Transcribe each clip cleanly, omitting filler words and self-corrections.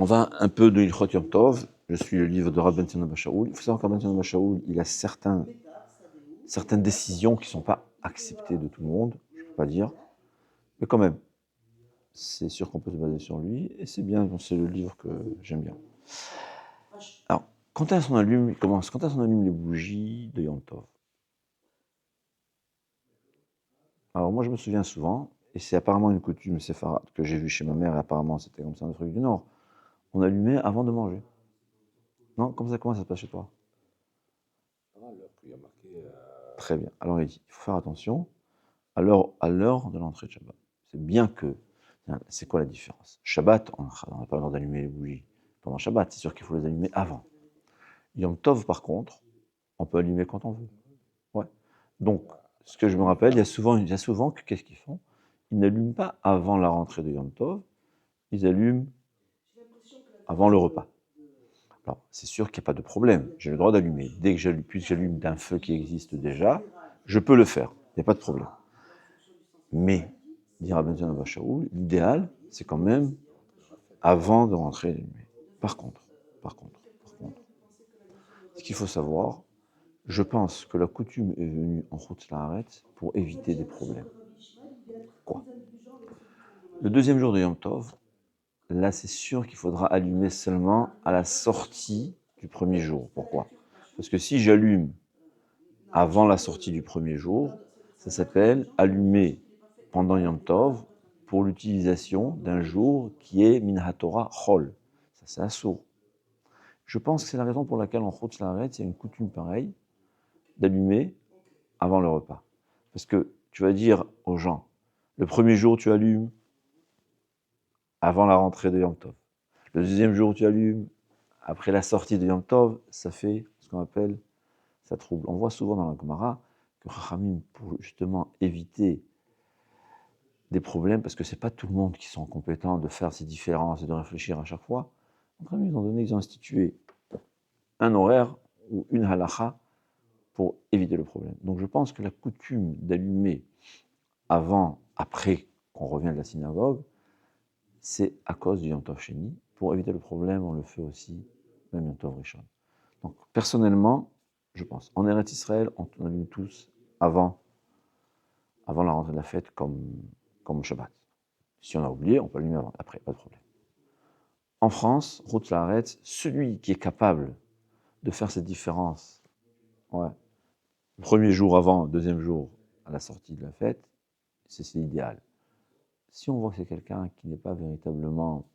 On va un peu de Ilchot Yom Tov. Je suis le livre de Rabbi Ben Abba Shaul. Il faut savoir que Rabbi Ben Abba Shaul, il a certaines décisions qui ne sont pas acceptées de tout le monde, je ne peux pas dire, mais quand même, c'est sûr qu'on peut se baser sur lui, et c'est bien, c'est le livre que j'aime bien. Alors, quand est-ce qu'on allume, quand est-ce qu'on allume les bougies de Yom Tov? Alors moi je me souviens souvent, et c'est apparemment une coutume séfarade que j'ai vue chez ma mère, et apparemment c'était comme ça en Afrique du Nord, on allumait avant de manger. Non? Comment ça se passe chez toi? Il y a marqué. Très bien. Alors il dit, il faut faire attention à l'heure de l'entrée de Shabbat. C'est bien que... C'est quoi la différence? Shabbat, on n'a pas le droit d'allumer les bougies pendant Shabbat, c'est sûr qu'il faut les allumer avant. Yom Tov, par contre, on peut allumer quand on veut. Ouais. Donc, ce que je me rappelle, il y a souvent que qu'est-ce qu'ils font? Ils n'allument pas avant la rentrée de Yom Tov, ils allument avant le repas. Alors, c'est sûr qu'il n'y a pas de problème, j'ai le droit d'allumer. Dès que j'allume d'un feu qui existe déjà, je peux le faire, il n'y a pas de problème. Mais, dira Ben Abba Shaul, l'idéal, c'est quand même avant de rentrer d'allumer. Par contre, ce qu'il faut savoir, je pense que la coutume est venue en Chutz La'aretz pour éviter des problèmes. Quoi? Le deuxième jour de Yom Tov, là c'est sûr qu'il faudra allumer seulement à la sortie du premier jour. Pourquoi? Parce que si j'allume avant la sortie du premier jour, ça s'appelle allumer pendant Yom Tov pour l'utilisation d'un jour qui est Min HaTorah Chol. Ça c'est assourd. Je pense que c'est la raison pour laquelle en Chutz La'aretz, il y a une coutume pareille d'allumer avant le repas. Parce que tu vas dire aux gens, le premier jour tu allumes avant la rentrée de Yom Tov. Le deuxième jour tu allumes après la sortie de Yom Tov, ça fait ce qu'on appelle, ça trouble. On voit souvent dans la Gemara que Chachamim, pour justement éviter des problèmes, parce que c'est pas tout le monde qui sont compétents de faire ces différences et de réfléchir à chaque fois, ils ont institué un horaire ou une halacha pour éviter le problème. Donc je pense que la coutume d'allumer après qu'on revient de la synagogue, c'est à cause du Yom Tov Sheni. Pour éviter le problème, on le fait aussi, même Yom Tov Rishon. Donc personnellement, je pense, en Eretz Israël, on allume tous avant la rentrée de la fête, comme Shabbat. Si on a oublié, on peut allumer après, pas de problème. En France, Chutz La'aretz, celui qui est capable de faire cette différence, ouais, premier jour avant, deuxième jour à la sortie de la fête, c'est l'idéal. Si on voit que c'est quelqu'un qui n'est pas véritablement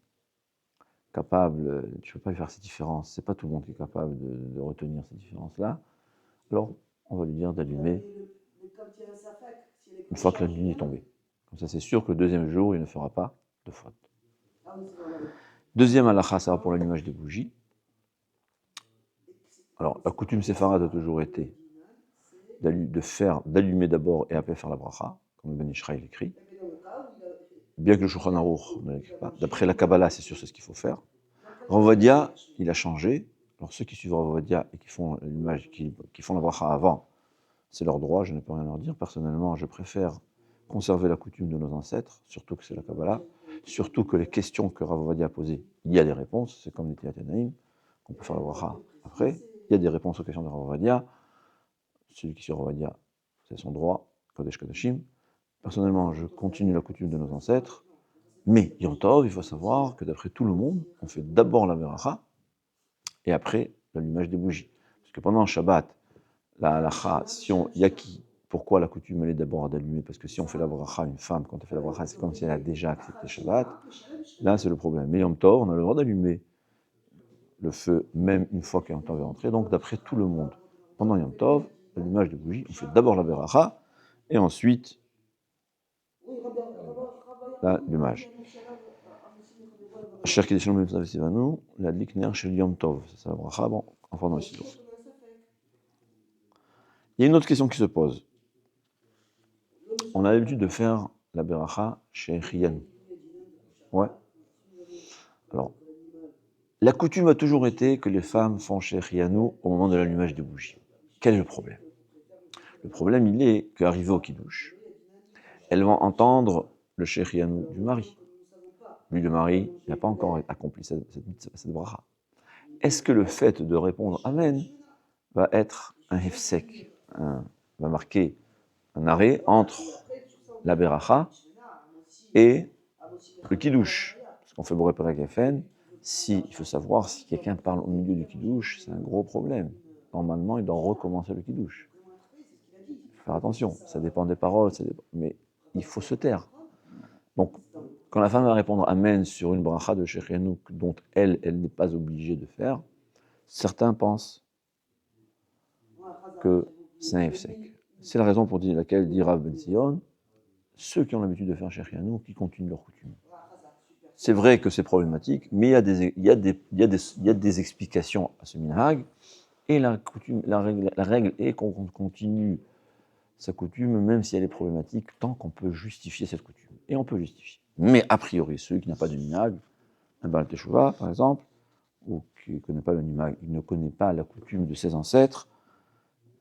capable, tu ne peux pas lui faire ces différences, c'est pas tout le monde qui est capable de retenir ces différences-là, alors on va lui dire d'allumer une fois que la nuit est tombée. Comme ça, c'est sûr que le deuxième jour, il ne fera pas de faute. Deuxième halakha, ça va pour l'allumage des bougies. Alors, la coutume séfarade a toujours été d'allumer d'abord et après faire la bracha, comme le Ben Ishraï l'écrit. Bien que le Shulchan Aruch ne l'écrit pas. D'après la Kabbalah, c'est sûr, c'est ce qu'il faut faire. Rav Ovadia, il a changé. Alors, ceux qui suivent Rav Ovadia et qui font l'allumage, qui font la bracha avant, c'est leur droit, je ne peux rien leur dire. Personnellement, je préfère conserver la coutume de nos ancêtres, surtout que c'est la Kabbalah, surtout que les questions que Rav Ovadia a posées, il y a des réponses, c'est comme les Tiyatanaïm, qu'on peut faire la bracha après. Il y a des réponses aux questions de Rav Ovadia. Celui qui suit Rav Ovadia, c'est son droit, Kodesh Kodashim. Personnellement, je continue la coutume de nos ancêtres, mais Yom Tov, il faut savoir que d'après tout le monde, on fait d'abord la beracha et après l'allumage des bougies. Parce que pendant Shabbat, la halacha, pourquoi la coutume elle est d'abord d'allumer? Parce que si on fait la bracha, une femme, quand elle fait la bracha, c'est comme si elle a déjà accepté Shabbat. Là, c'est le problème. Mais Yom Tov, on a le droit d'allumer le feu, même une fois que Yom Tov est rentré. Donc, d'après tout le monde, pendant Yom Tov, l'allumage des bougies, on fait d'abord la beracha et ensuite l'allumage. Cher qui déchire le Mitzvah Sivanu, la Likner chez Yom Tov, c'est ça la bracha, bon, enfin dans ici. Il y a une autre question qui se pose. On a l'habitude de faire la beracha chez Chiyanou. Ouais. Alors, la coutume a toujours été que les femmes font chez Chiyanou au moment de l'allumage des bougies. Quel est le problème? Le problème, il est qu'arrivé au Kiddush, elles vont entendre le Shechianou du mari. lui le mari, il n'a pas encore accompli cette bracha. Est-ce que le fait de répondre Amen va être un hefsek, va marquer un arrêt entre la beracha et le kiddush? Parce qu'on fait Boré Perek Geffen, il faut savoir si quelqu'un parle au milieu du kiddush, c'est un gros problème. Normalement, il doit recommencer le kiddush. Il faut faire attention, ça dépend des paroles, mais il faut se taire. Donc, quand la femme va répondre Amen sur une bracha de Shechianu dont elle n'est pas obligée de faire, certains pensent que c'est un hefsek. C'est la raison pour laquelle dit Rav Ben Zion, ceux qui ont l'habitude de faire Shechianu, qui continuent leur coutume. C'est vrai que c'est problématique, mais il y a des explications à ce minhag, et la règle est qu'on continue sa coutume, même si elle est problématique, tant qu'on peut justifier cette coutume. Et on peut justifier. Mais a priori, celui qui n'a pas de minhag, un Baal Teshuvah, par exemple, ou qui ne connaît pas le minhag, il ne connaît pas la coutume de ses ancêtres,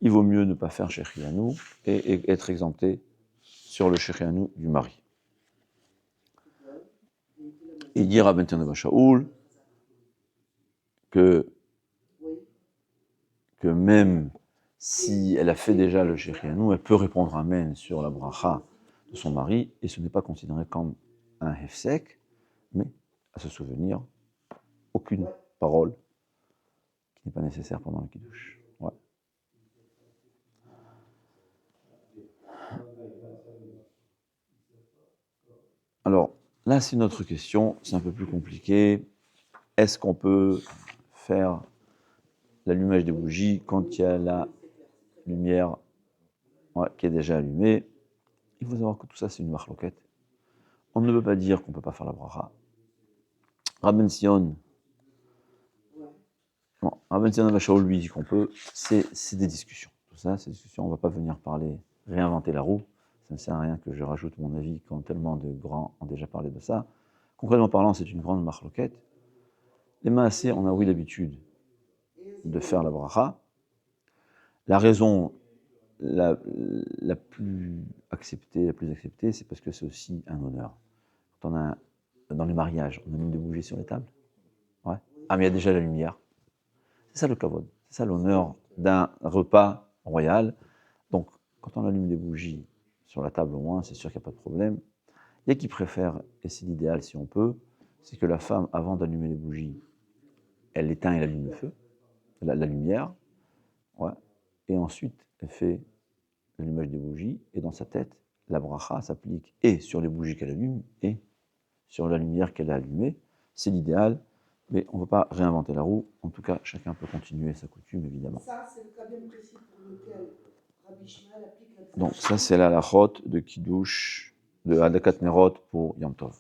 il vaut mieux ne pas faire Shechianu et être exempté sur le Shechianu du mari. Et dire à Benten de Shaoul que même si elle a fait déjà le Shechianu, elle peut répondre Amen sur la bracha de son mari, et ce n'est pas considéré comme un hefsek, mais à se souvenir, aucune parole qui n'est pas nécessaire pendant le kiddush. Ouais. Alors, là, c'est une autre question, c'est un peu plus compliqué. Est-ce qu'on peut faire l'allumage des bougies quand il y a la lumière qui est déjà allumée? Il faut savoir que tout ça, c'est une marloquette. On ne peut pas dire qu'on ne peut pas faire la bracha. Rav Ben Zion, Shaul lui dit qu'on peut, c'est des discussions. Tout ça, c'est des discussions, on ne va pas venir réinventer la roue. Ça ne sert à rien que je rajoute mon avis quand tellement de grands ont déjà parlé de ça. Concrètement parlant, c'est une grande marloquette. Les maasés, on a oui l'habitude de faire la bracha. La raison la plus acceptée, c'est parce que c'est aussi un honneur. Quand dans les mariages, on allume des bougies sur les tables. Ouais. Ah, mais il y a déjà la lumière. C'est ça le kavod, c'est ça l'honneur d'un repas royal. Donc, quand on allume des bougies sur la table au moins, c'est sûr qu'il n'y a pas de problème. Il y a qui préfèrent, et c'est l'idéal si on peut, c'est que la femme, avant d'allumer les bougies, elle éteint et elle allume le feu, la lumière, ouais, et ensuite elle fait l'allumage des bougies, et dans sa tête, la bracha s'applique et sur les bougies qu'elle allume, et sur la lumière qu'elle a allumée. C'est l'idéal, mais on ne peut pas réinventer la roue. En tout cas, chacun peut continuer sa coutume, évidemment. Ça, c'est le cas bien précis pour lequel Rabbi Ishmael applique la. Donc ça, c'est la halachot de Kiddush, de Hadakat Nerot pour Yom Tov.